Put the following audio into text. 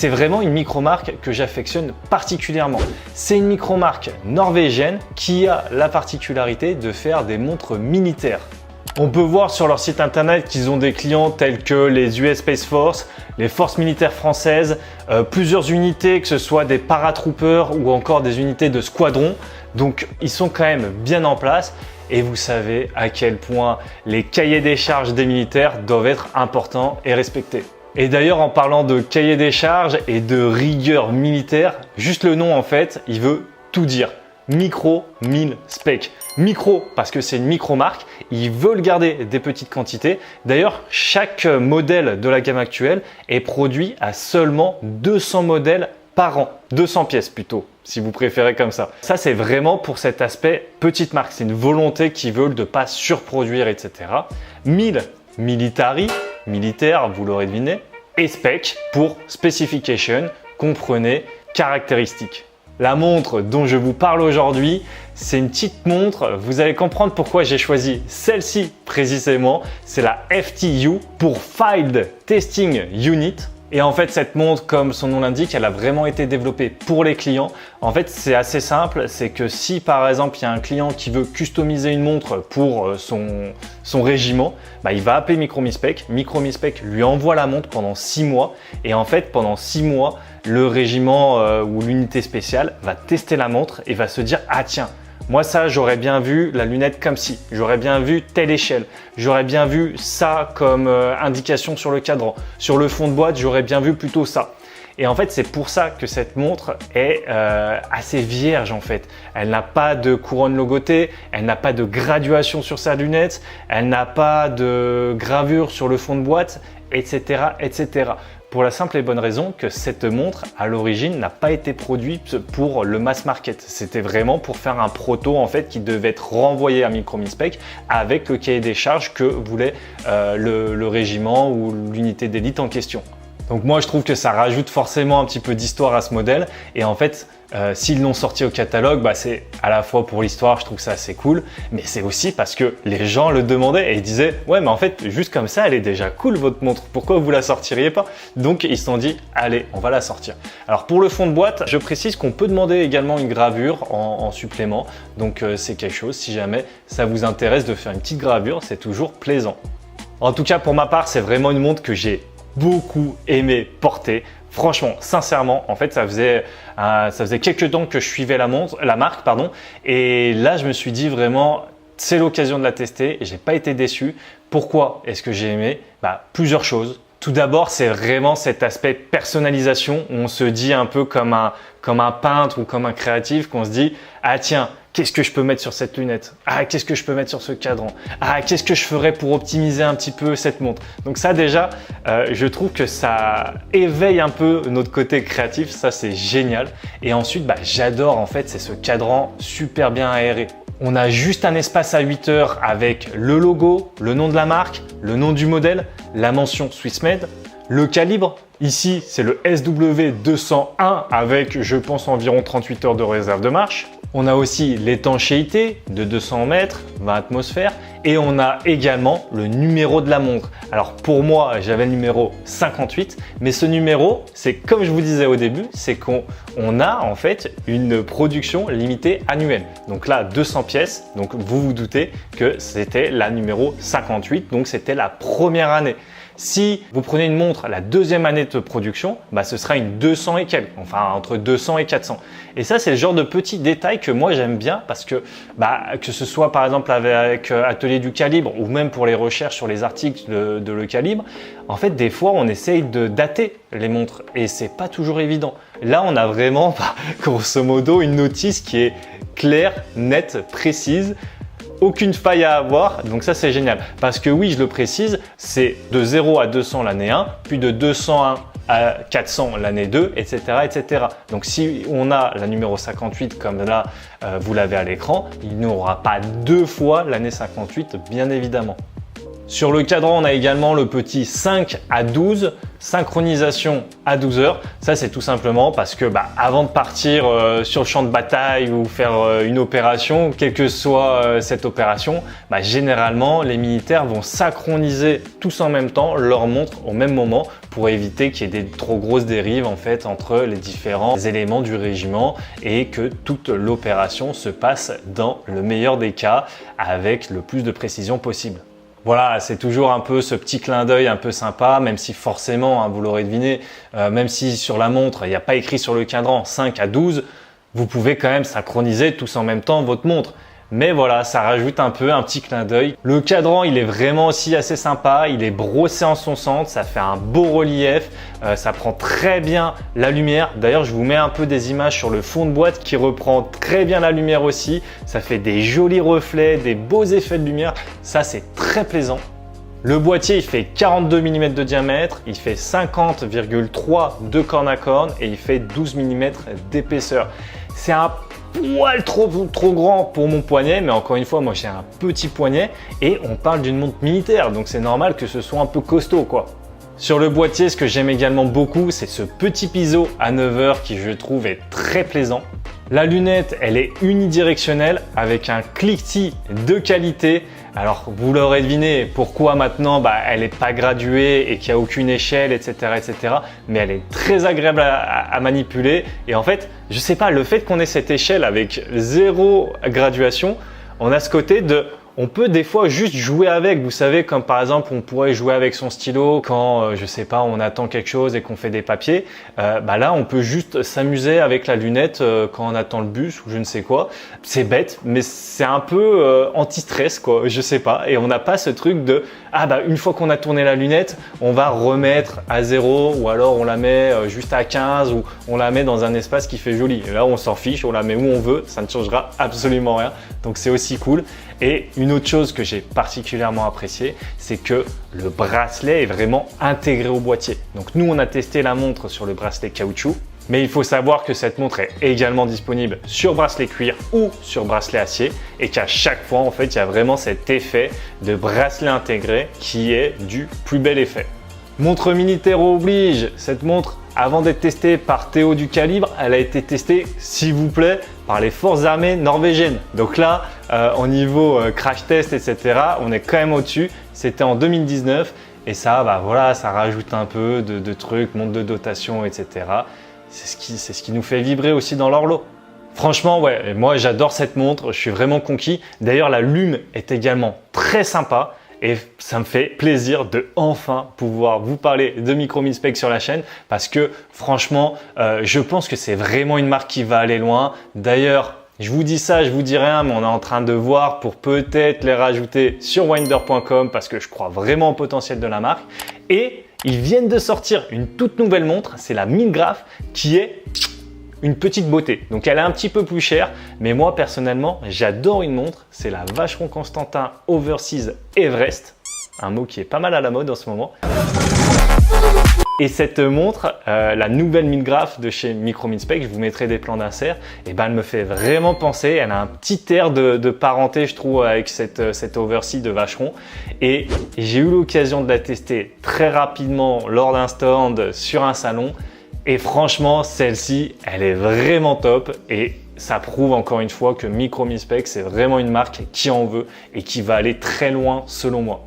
c'est vraiment une micro-marque que j'affectionne particulièrement. C'est une micro-marque norvégienne qui a la particularité de faire des montres militaires. On peut voir sur leur site internet qu'ils ont des clients tels que les US Space Force, les forces militaires françaises, plusieurs unités, que ce soit des paratroopers ou encore des unités de squadron. Donc ils sont quand même bien en place et vous savez à quel point les cahiers des charges des militaires doivent être importants et respectés. Et d'ailleurs en parlant de cahier des charges et de rigueur militaire, juste le nom en fait, il veut tout dire. Micro Mil Spec. Micro parce que c'est une micro-marque, ils veulent garder des petites quantités. D'ailleurs, chaque modèle de la gamme actuelle est produit à seulement 200 modèles par an. 200 pièces plutôt, si vous préférez comme ça. Ça, c'est vraiment pour cet aspect petite marque. C'est une volonté qu'ils veulent de ne pas surproduire, etc. Mil, military, militaire, vous l'aurez deviné. Et spec pour specification, comprenez, caractéristiques. La montre dont je vous parle aujourd'hui, c'est une petite montre. Vous allez comprendre pourquoi j'ai choisi celle-ci précisément. C'est la FTU pour Field Testing Unit. Et en fait, cette montre, comme son nom l'indique, elle a vraiment été développée pour les clients. En fait, c'est assez simple. C'est que si par exemple, il y a un client qui veut customiser une montre pour son régiment, il va appeler Micromispec. Micromispec lui envoie la montre pendant 6 mois. Et en fait, pendant 6 mois, le régiment ou l'unité spéciale va tester la montre et va se dire « Ah tiens, moi ça, j'aurais bien vu la lunette comme ci, j'aurais bien vu telle échelle, j'aurais bien vu ça comme indication sur le cadran, sur le fond de boîte, j'aurais bien vu plutôt ça. » Et en fait, c'est pour ça que cette montre est assez vierge en fait. Elle n'a pas de couronne logotée, elle n'a pas de graduation sur sa lunette, elle n'a pas de gravure sur le fond de boîte, etc., etc. Pour la simple et bonne raison que cette montre, à l'origine, n'a pas été produite pour le mass market. C'était vraiment pour faire un proto en fait qui devait être renvoyé à Micromispec avec le cahier des charges que voulait le régiment ou l'unité d'élite en question. Donc moi, je trouve que ça rajoute forcément un petit peu d'histoire à ce modèle. Et en fait, s'ils l'ont sorti au catalogue, c'est à la fois pour l'histoire, je trouve ça assez cool, mais c'est aussi parce que les gens le demandaient et ils disaient « Ouais, mais en fait, juste comme ça, elle est déjà cool votre montre, pourquoi vous la sortiriez pas ?» Donc ils se sont dit « Allez, on va la sortir ». Alors pour le fond de boîte, je précise qu'on peut demander également une gravure en supplément. Donc c'est quelque chose, si jamais ça vous intéresse de faire une petite gravure, c'est toujours plaisant. En tout cas, pour ma part, c'est vraiment une montre que j'ai beaucoup aimé porter. Franchement, sincèrement, en fait, ça faisait quelques temps que je suivais la marque, et là, je me suis dit vraiment, c'est l'occasion de la tester et j'ai pas été déçu. Pourquoi est-ce que j'ai aimé? Plusieurs choses. Tout d'abord, c'est vraiment cet aspect personnalisation où on se dit un peu comme un peintre ou comme un créatif, qu'on se dit « Ah tiens, qu'est-ce que je peux mettre sur cette lunette? Ah, qu'est-ce que je peux mettre sur ce cadran? Ah, qu'est-ce que je ferais pour optimiser un petit peu cette montre ?» Donc ça déjà, je trouve que ça éveille un peu notre côté créatif, ça c'est génial. Et ensuite, j'adore en fait, c'est ce cadran super bien aéré. On a juste un espace à 8 heures avec le logo, le nom de la marque, le nom du modèle, la mention Swissmade, le calibre. Ici, c'est le SW201 avec, je pense, environ 38 heures de réserve de marche. On a aussi l'étanchéité de 200 mètres, 20 atmosphères et on a également le numéro de la montre. Alors pour moi, j'avais le numéro 58, mais ce numéro, c'est comme je vous disais au début, c'est qu'on a en fait une production limitée annuelle. Donc là, 200 pièces, donc vous vous doutez que c'était la numéro 58, donc c'était la première année. Si vous prenez une montre la deuxième année de production, ce sera une 200 et quelques, enfin entre 200 et 400. Et ça, c'est le genre de petits détails que moi j'aime bien parce que que ce soit par exemple avec Atelier du Calibre ou même pour les recherches sur les articles de Le Calibre, en fait des fois on essaye de dater les montres et c'est pas toujours évident. Là, on a vraiment grosso modo une notice qui est claire, nette, précise. Aucune faille à avoir, donc ça c'est génial. Parce que oui, je le précise, c'est de 0 à 200 l'année 1, puis de 201 à 400 l'année 2, etc., etc. Donc si on a la numéro 58 comme là, vous l'avez à l'écran, il n'y aura pas deux fois l'année 58, bien évidemment. Sur le cadran, on a également le petit 5 à 12, synchronisation à 12 heures. Ça, c'est tout simplement parce que avant de partir sur le champ de bataille ou faire une opération, quelle que soit cette opération, généralement, les militaires vont synchroniser tous en même temps leur montre au même moment pour éviter qu'il y ait des trop grosses dérives en fait entre les différents éléments du régiment et que toute l'opération se passe dans le meilleur des cas avec le plus de précision possible. Voilà, c'est toujours un peu ce petit clin d'œil un peu sympa, même si forcément, vous l'aurez deviné, même si sur la montre, il n'y a pas écrit sur le cadran 5 à 12, vous pouvez quand même synchroniser tous en même temps votre montre. Mais voilà, ça rajoute un peu un petit clin d'œil. Le cadran, il est vraiment aussi assez sympa. Il est brossé en son centre, ça fait un beau relief. Ça prend très bien la lumière. D'ailleurs, je vous mets un peu des images sur le fond de boîte qui reprend très bien la lumière aussi. Ça fait des jolis reflets, des beaux effets de lumière. Ça, c'est très plaisant. Le boîtier, il fait 42 mm de diamètre, il fait 50,3 de corne à corne et il fait 12 mm d'épaisseur. C'est un poil trop grand pour mon poignet, mais encore une fois, moi j'ai un petit poignet et on parle d'une montre militaire, donc c'est normal que ce soit un peu costaud quoi. Sur le boîtier, ce que j'aime également beaucoup, c'est ce petit piezo à 9 heures qui je trouve est très plaisant. La lunette, elle est unidirectionnelle avec un cliquetis de qualité. Alors, vous l'aurez deviné, pourquoi maintenant elle n'est pas graduée et qu'il n'y a aucune échelle, etc., etc. Mais elle est très agréable à manipuler. Et en fait, je sais pas, le fait qu'on ait cette échelle avec 0 graduation, on a ce côté de... On peut des fois juste jouer avec, vous savez, comme par exemple on pourrait jouer avec son stylo quand, je sais pas, on attend quelque chose et qu'on fait des papiers. Là, on peut juste s'amuser avec la lunette quand on attend le bus ou je ne sais quoi. C'est bête, mais c'est un peu anti-stress, quoi, je sais pas. Et on n'a pas ce truc de une fois qu'on a tourné la lunette, on va remettre à 0 ou alors on la met juste à 15 ou on la met dans un espace qui fait joli. Et là, on s'en fiche, on la met où on veut, ça ne changera absolument rien. Donc c'est aussi cool. Et une autre chose que j'ai particulièrement appréciée, c'est que le bracelet est vraiment intégré au boîtier. Donc nous, on a testé la montre sur le bracelet caoutchouc, mais il faut savoir que cette montre est également disponible sur bracelet cuir ou sur bracelet acier et qu'à chaque fois, en fait, il y a vraiment cet effet de bracelet intégré qui est du plus bel effet. Montre militaire oblige, cette montre, avant d'être testée par Théo du Calibre, elle a été testée, s'il vous plaît, par les forces armées norvégiennes. Donc là, au niveau crash test, etc., on est quand même au-dessus. C'était en 2019 et ça, voilà, ça rajoute un peu de trucs, montre de dotation, etc. C'est ce qui nous fait vibrer aussi dans l'horloge. Franchement, ouais, moi j'adore cette montre, je suis vraiment conquis. D'ailleurs, la lume est également très sympa. Et ça me fait plaisir de enfin pouvoir vous parler de Micro Mil Spec sur la chaîne parce que franchement, je pense que c'est vraiment une marque qui va aller loin. D'ailleurs, je vous dis ça, je vous dis rien, mais on est en train de voir pour peut-être les rajouter sur winder.com parce que je crois vraiment au potentiel de la marque. Et ils viennent de sortir une toute nouvelle montre, c'est la Milgraph qui est une petite beauté. Donc elle est un petit peu plus chère, mais moi personnellement, j'adore une montre. C'est la Vacheron Constantin Overseas Everest, un mot qui est pas mal à la mode en ce moment. Et cette montre, la nouvelle Milgraph de chez Micro Mil Spec, je vous mettrai des plans d'insert, et elle me fait vraiment penser, elle a un petit air de parenté je trouve avec cette Overseas de Vacheron. Et j'ai eu l'occasion de la tester très rapidement lors d'un stand sur un salon. Et franchement, celle-ci, elle est vraiment top et ça prouve encore une fois que Micro Mil Spec, c'est vraiment une marque qui en veut et qui va aller très loin selon moi.